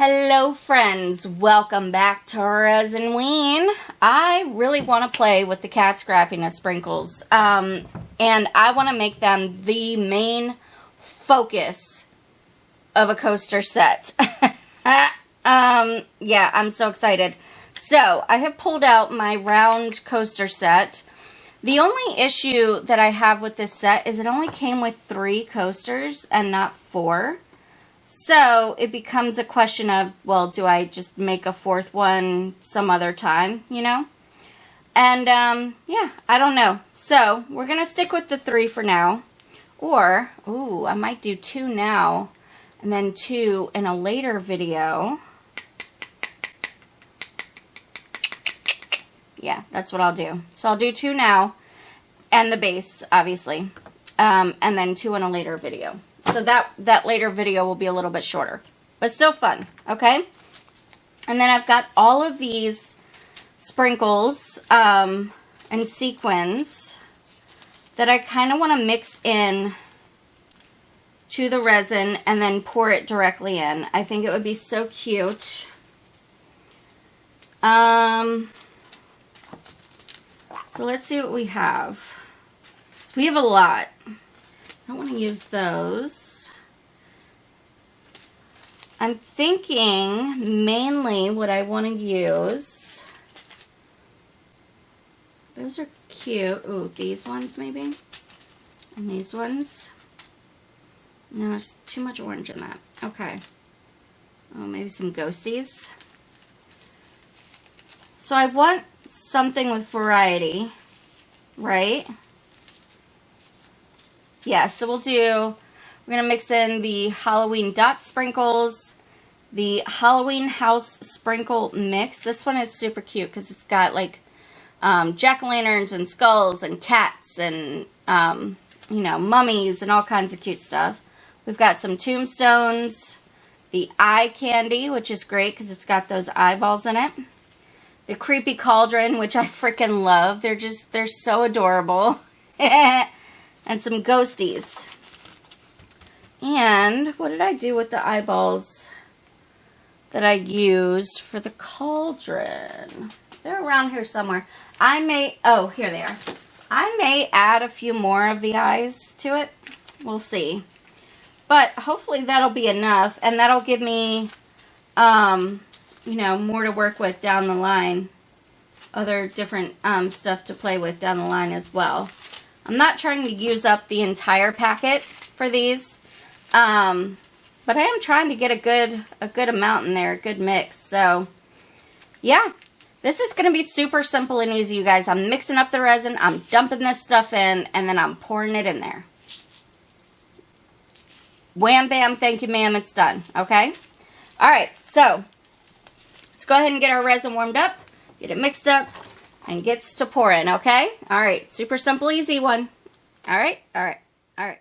Hello friends, welcome back to Resinween. I really want to play with the Kat Scrappiness sprinkles, and I want to make them the main focus of a coaster set. Yeah, I'm so excited. So, I have pulled out my round coaster set. The only issue that I have with this set is it only came with 3 coasters and not 4. So, it becomes a question of, well, do I just make a 4th one some other time, you know? And, yeah, I don't know. So, we're going to stick with the 3 for now. Or, ooh, I might do 2 now, and then 2 in a later video. Yeah, that's what I'll do. So, I'll do 2 now, and the base, obviously, and then 2 in a later video. So that later video will be a little bit shorter, but still fun, okay? And then I've got all of these sprinkles and sequins that I kind of want to mix in to the resin and then pour it directly in. I think it would be so cute. So let's see what we have. So we have a lot. I don't want to use those. I'm thinking mainly what I want to use. Those are cute. Ooh, these ones maybe. And these ones. No, there's too much orange in that. Okay. Oh, maybe some ghosties. So I want something with variety, right? Yeah, so we're going to mix in the Halloween dot sprinkles, the Halloween house sprinkle mix. This one is super cute because it's got like jack-o'-lanterns and skulls and cats and, you know, mummies and all kinds of cute stuff. We've got some tombstones, the eye candy, which is great because it's got those eyeballs in it. The creepy cauldron, which I freaking love. They're so adorable. And some ghosties. And what did I do with the eyeballs that I used for the cauldron? They're around here somewhere. Oh, here they are. I may add a few more of the eyes to it. We'll see. But hopefully that'll be enough. And that'll give me, you know, more to work with down the line. Other different stuff to play with down the line as well. I'm not trying to use up the entire packet for these, but I am trying to get a good amount in there, a good mix. So, yeah, this is going to be super simple and easy, you guys. I'm mixing up the resin, I'm dumping this stuff in, and then I'm pouring it in there. Wham, bam, thank you, ma'am, it's done, okay? All right, so let's go ahead and get our resin warmed up, get it mixed up, and gets to pouring, okay? All right, super simple, easy one. All right, all right, all right.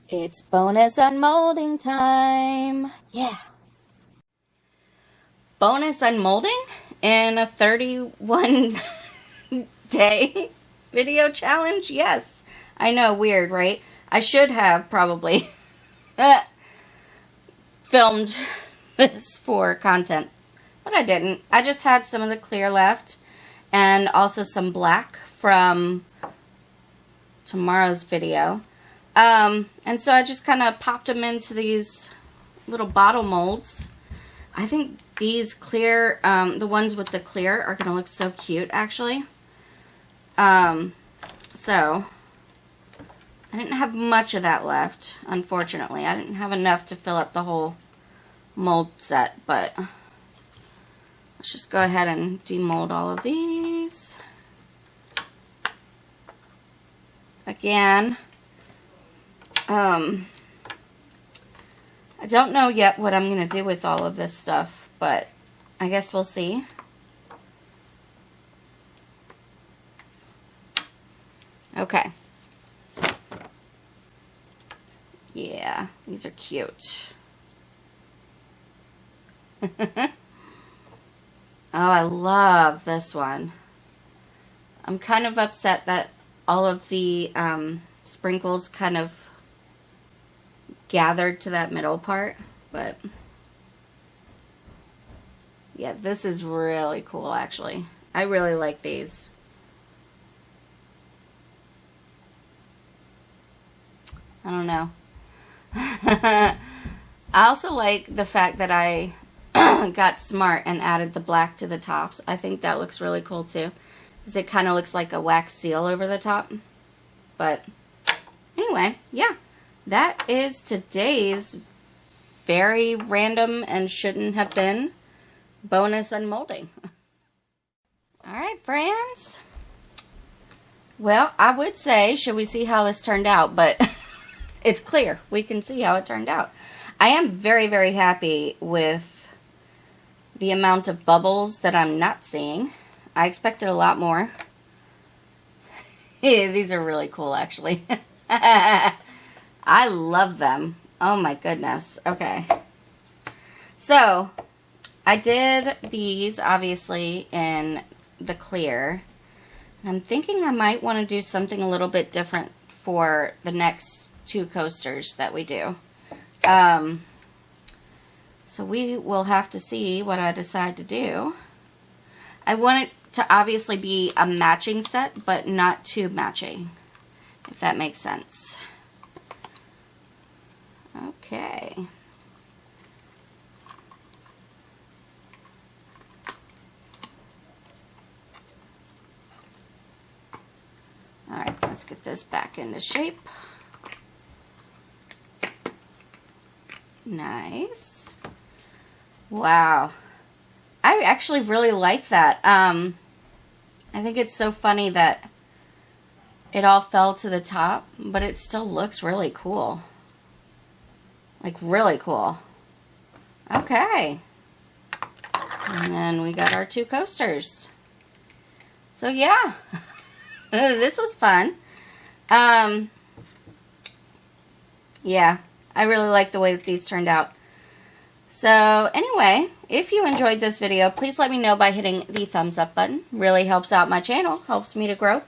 It's bonus unmolding time. Yeah. Bonus unmolding in a 31 day video challenge? Yes. I know, weird, right? I should have probably filmed this for content, but I didn't. I just had some of the clear left and also some black from tomorrow's video. And so I just kind of popped them into these little bottle molds. I think these clear, the ones with the clear are going to look so cute, actually. So I didn't have much of that left, unfortunately. I didn't have enough to fill up the whole mold set, but let's just go ahead and demold all of these. Again, I don't know yet what I'm going to do with all of this stuff, but I guess we'll see. Okay. Yeah, these are cute. Oh, I love this one. I'm kind of upset that all of the sprinkles kind of gathered to that middle part, but yeah, this is really cool, actually. I really like these. I don't know. I also like the fact that I got smart and added the black to the tops. I think that looks really cool too, because it kind of looks like a wax seal over the top. But anyway, yeah, that is today's very random and shouldn't have been bonus unmolding. Alright, friends. Well, I would say, should we see how this turned out? But it's clear. We can see how it turned out. I am very, very happy with the amount of bubbles that I'm not seeing. I expected a lot more. These are really cool, actually. I love them. Oh my goodness. Okay. So, I did these, obviously, in the clear. I'm thinking I might want to do something a little bit different for the next 2 coasters that we do. So we will have to see what I decide to do. I want it to obviously be a matching set, but not too matching, if that makes sense. Okay. Alright, let's get this back into shape. Nice. Wow. I actually really like that. I think it's so funny that it all fell to the top, but it still looks really cool. Like, really cool. Okay. And then we got our 2 coasters. So, yeah. This was fun. Yeah. I really like the way that these turned out. So, anyway, if you enjoyed this video, please let me know by hitting the thumbs up button. Really helps out my channel, helps me to grow.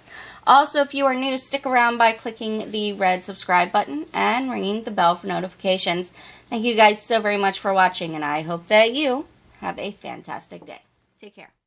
Also, if you are new, stick around by clicking the red subscribe button and ringing the bell for notifications. Thank you guys so very much for watching, and I hope that you have a fantastic day. Take care.